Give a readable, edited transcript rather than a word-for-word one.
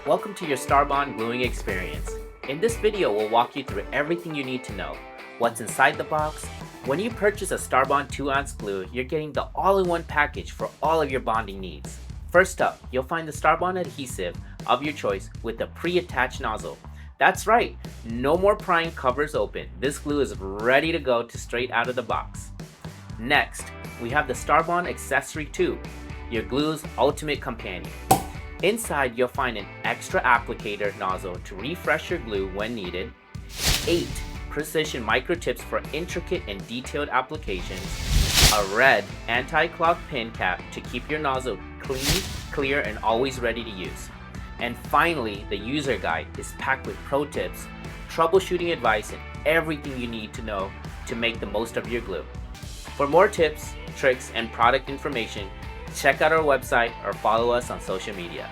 Welcome to your Starbond gluing experience. In this video, we'll walk you through everything you need to know. What's inside the box? When you purchase a Starbond 2-ounce glue, you're getting the all-in-one package for all of your bonding needs. First up, you'll find the Starbond adhesive of your choice with a pre-attached nozzle. That's right, no more prying covers open. This glue is ready to go straight out of the box. Next, we have the Starbond Accessory Tube, your glue's ultimate companion. Inside, you'll find an extra applicator nozzle to refresh your glue when needed, 8 precision microtips for intricate and detailed applications, a red anti-clog pin cap to keep your nozzle clean, clear, and always ready to use. And finally, the user guide is packed with pro tips, troubleshooting advice, and everything you need to know to make the most of your glue. For more tips, tricks, and product information, check out our website or follow us on social media.